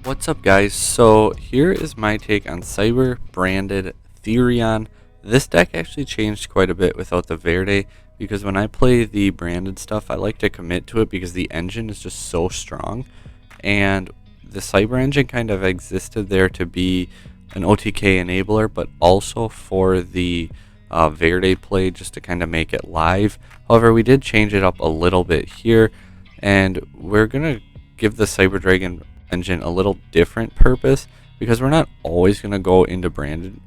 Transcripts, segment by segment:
What's up, guys? So here is my take on Cyber branded THERION. This deck actually changed quite a bit without the Verde, because when I play the branded stuff, I like to commit to it because the engine is just so strong, and the Cyber engine kind of existed there to be an OTK enabler, but also for the Verde play, just to kind of make it live. However, we did change it up a little bit here, and we're gonna give the Cyber Dragon engine a little different purpose, because we're not always going to go into branded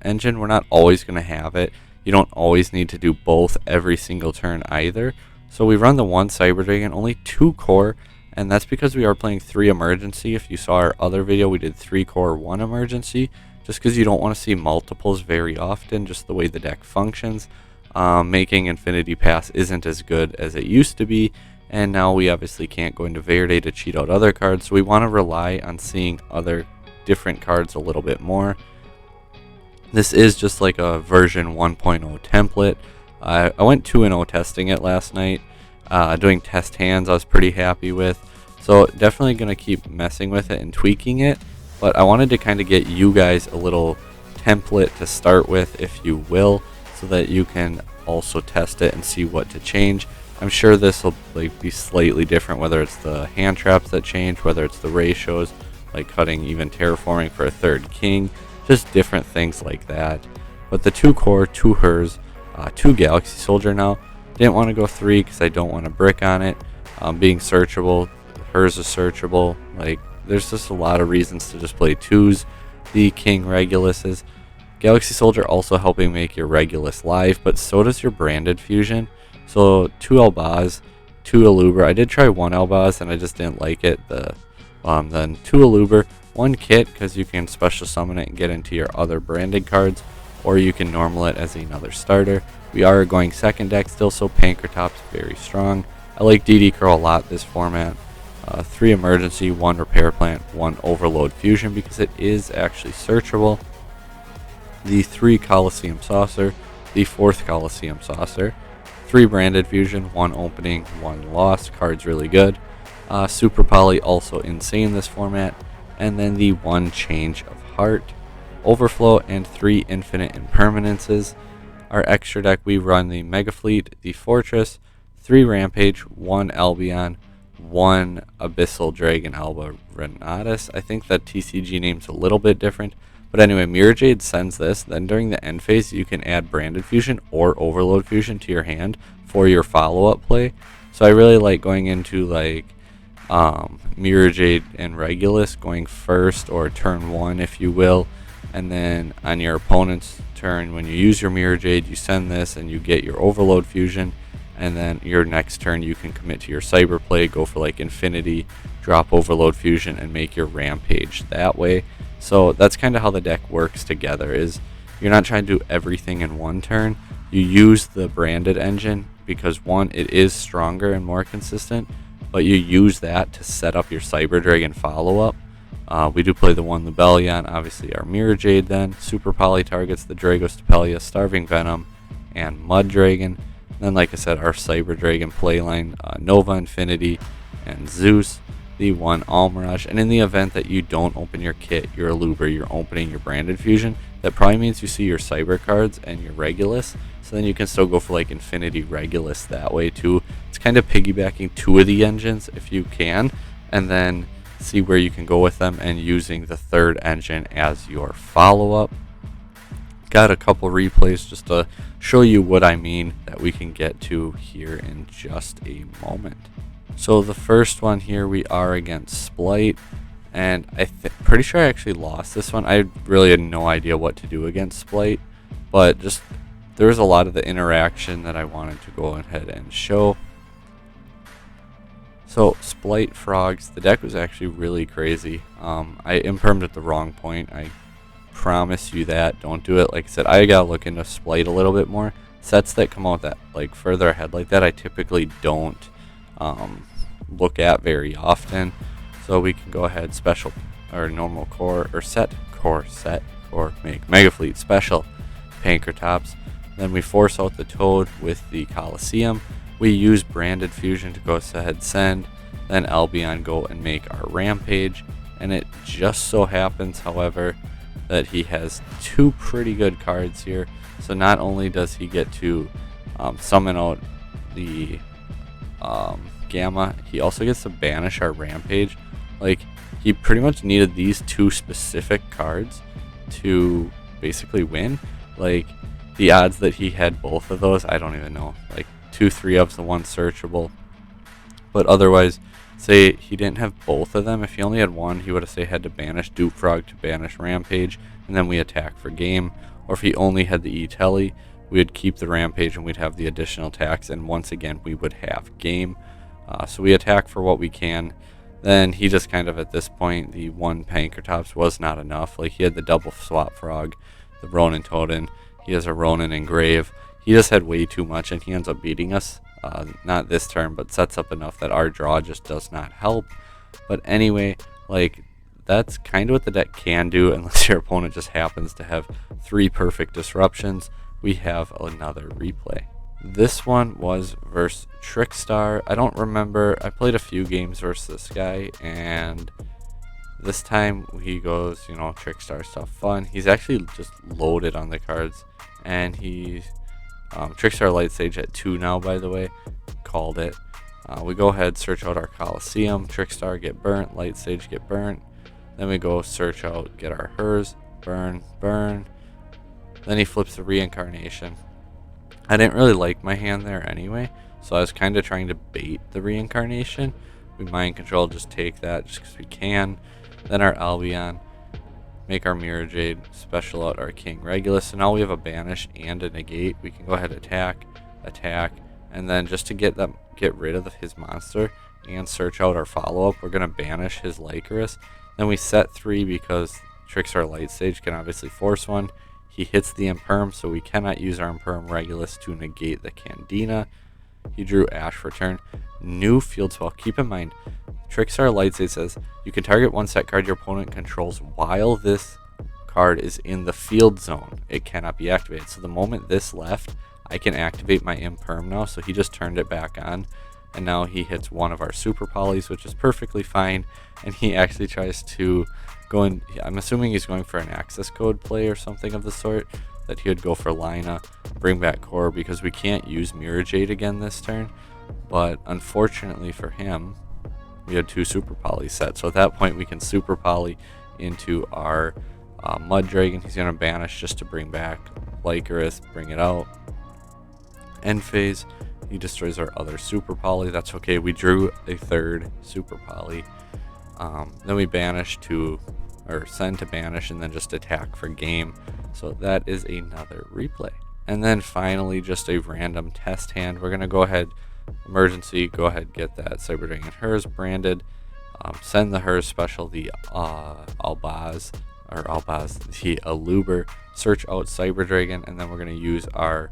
engine. We're not always going to have it. You don't always need to do both every single turn either. So we run the one Cyber Dragon, only 2 core, and that's because we are playing 3 emergency. If you saw our other video, we did 3 core, 1 emergency, just because you don't want to see multiples very often, just the way the deck functions. Making Infinity Pass isn't as good as it used to be, and now we obviously can't go into Verde to cheat out other cards, so we want to rely on seeing other different cards a little bit more. This is just like a version 1.0 template. I went 2-0 testing it last night. Doing test hands I was pretty happy with, so definitely going to keep messing with it and tweaking it, but I wanted to kind of get you guys a little template to start with, if you will, so that you can also test it and see what to change. I'm sure this will be slightly different, whether it's the hand traps that change, whether it's the ratios, like cutting even terraforming for a 3rd king, just different things like that. But the 2 core, 2 hers, 2 galaxy soldier now. Didn't want to go 3 because I don't want to brick on it. Being searchable, hers is searchable. Like, there's just a lot of reasons to just play 2s. The king Reguluses. Galaxy soldier also helping make your Regulus live, but so does your branded fusion. So 2 Elbaz, 2 Aluber. I did try 1 Elbaz and I just didn't like it. Then 2 Aluber, 1 Kit, because you can special summon it and get into your other branded cards, or you can normal it as another starter. We are going 2nd deck still, so Pankrotop's very strong. I like DD Curl a lot this format. 3 emergency, 1 repair plant, 1 overload fusion, because it is actually searchable. The 3 Coliseum Saucer, the 4th Coliseum Saucer. 3 branded fusion, 1 opening, 1 lost. Card's really good. Super Poly also insane this format. And then the 1 change of heart, overflow, and 3 infinite impermanences. Our extra deck, we run the Mega Fleet, the Fortress, 3 Rampage, 1 Albion, 1 Abyssal Dragon Alba Renatus. I think that TCG name's a little bit different. But anyway, Mirror Jade sends this. Then during the end phase, you can add Branded Fusion or Overload Fusion to your hand for your follow-up play. So I really like going into like Mirror Jade and Regulus going first, or turn 1 if you will. And then on your opponent's turn, when you use your Mirror Jade, you send this and you get your Overload Fusion. And then your next turn, you can commit to your Cyber play, go for like Infinity, drop Overload Fusion, and make your Rampage that way. So that's kind of how the deck works together, is you're not trying to do everything in one turn. You use the branded engine because, 1, it is stronger and more consistent, but you use that to set up your Cyber Dragon follow-up. We do play the 1 Lubellion, obviously our Mirror Jade then. Super Poly targets the Dragostapelia, Starving Venom, and Mud Dragon. And then, like I said, our Cyber Dragon playline, Nova Infinity and Zeus. The 1 Almirage, and in the event that you don't open your kit, your Aluber, you're opening your branded fusion, that probably means you see your Cyber cards and your Regulus, so then you can still go for like Infinity Regulus that way too. It's kind of piggybacking 2 of the engines if you can, and then see where you can go with them, and using the 3rd engine as your follow-up. Got a couple replays just to show you what I mean that we can get to here in just a moment. So the first one here, we are against Splight, and pretty sure I actually lost this one. I really had no idea what to do against Splight, but just there was a lot of the interaction that I wanted to go ahead and show. So Splight Frogs, the deck was actually really crazy. I impermed at the wrong point. I promise you that. Don't do it. Like I said, I gotta look into Splight a little bit more. Sets that come out that like further ahead like that, I typically don't look at very often. So we can go ahead, special or normal core, or set core, make Mega Fleet special Pankratops. Then we force out the Toad with the Coliseum. We use Branded Fusion to go ahead, send, then Albion go and make our Rampage, And it just so happens, however, that he has two pretty good cards here. So not only does he get to summon out the Gamma, he also gets to banish our Rampage. Like, he pretty much needed these two specific cards to basically win. Like, the odds that he had both of those, I don't even know. Like, 2 3-ups and 1 searchable. But otherwise, say he didn't have both of them. If he only had one, he would have, say, had to banish Dupe Frog to banish Rampage, and then we attack for game. Or if he only had the E-Telly, we would keep the Rampage and we'd have the additional attacks, and once again, we would have game. So we attack for what we can. Then he just kind of, at this point, the 1 Pankratops was not enough. Like, he had the double Swap Frog, the Ronin Totem, he has a Ronin Engrave. He just had way too much, and he ends up beating us. Not this turn, but sets up enough that our draw just does not help. But anyway, like, that's kind of what the deck can do, unless your opponent just happens to have 3 perfect disruptions. We have another replay. This one was versus Trickstar. I don't remember. I played a few games versus this guy, and this time he goes, you know, Trickstar stuff fun. He's actually just loaded on the cards, and he's Trickstar Light Sage at 2 now, by the way. Called it. We go ahead, search out our Coliseum. Trickstar get burnt, Light Sage get burnt. Then we go search out, get our Hers, burn, burn. Then he flips the Reincarnation. I didn't really like my hand there anyway, so I was kind of trying to bait the Reincarnation. We Mind Control, just take that just because we can. Then our Albion, make our Mirror Jade, special out our King Regulus. So now we have a banish and a negate. We can go ahead, attack, and then just to get rid of his monster and search out our follow-up, we're going to banish his Lycoris. Then we set 3 because Trickstar Light Sage can obviously force 1. He hits the Imperm, so we cannot use our Imperm Regulus to negate the Candina. He drew Ash for turn. New field spell. Keep in mind, Trickstar Light Sage says you can target 1 set card your opponent controls while this card is in the field zone. It cannot be activated. So the moment this left, I can activate my Imperm now. So he just turned it back on, and now he hits one of our Super Polys, which is perfectly fine. And he actually tries to go in. I'm assuming he's going for an access code play or something of the sort, that he would go for Lina, bring back Core, because we can't use Mirror Jade again this turn. But unfortunately for him, we had 2 Super Polys set. So at that point, we can Super Poly into our Mud Dragon. He's going to banish just to bring back Lycoris, bring it out. End phase, he destroys our other Super Poly. That's okay. We drew a 3rd Super Poly. Then we banish to, or send to banish, and then just attack for game. So that is another replay. And then finally, just a random test hand. We're going to go ahead, emergency, go ahead, get that Cyber Dragon Hers branded. Send the Hers special, the Albaz, the Aluber, search out Cyber Dragon, and then we're going to use our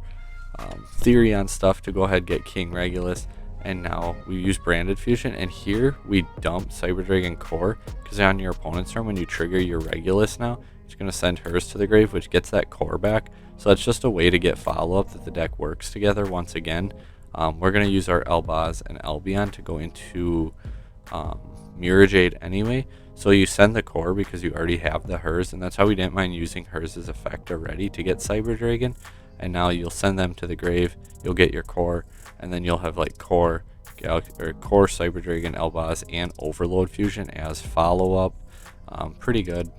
THERION stuff to go ahead, get King Regulus. And now we use Branded Fusion, and here we dump Cyber Dragon Core, because on your opponent's turn, when you trigger your Regulus now, it's going to send Hers to the grave, which gets that Core back. So that's just a way to get follow-up that the deck works together once again. We're going to use our Elbaz and Albion to go into Mirror Jade anyway. So you send the Core because you already have the Hers, and that's how we didn't mind using Hers' effect already to get Cyber Dragon. And now you'll send them to the grave, you'll get your Core, and then you'll have like Core, Cyber Dragon, Elbaz, and Overload Fusion as follow-up. Pretty good.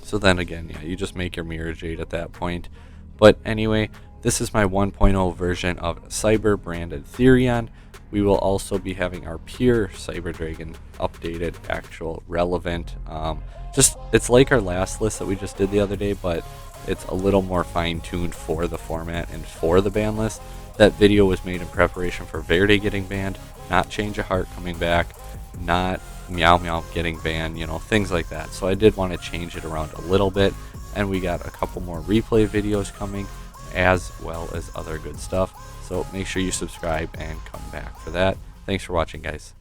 So then again, yeah, you just make your Mirror Jade at that point. But anyway, this is my 1.0 version of Cyber branded THERION. We will also be having our pure Cyber Dragon updated, actual, relevant. It's like our last list that we just did the other day, but it's a little more fine-tuned for the format and for the ban list. That video was made in preparation for Verde getting banned, not Change of Heart coming back, not Meow Meow getting banned, you know, things like that. So I did want to change it around a little bit, and we got a couple more replay videos coming, as well as other good stuff. So make sure you subscribe and come back for that. Thanks for watching, guys.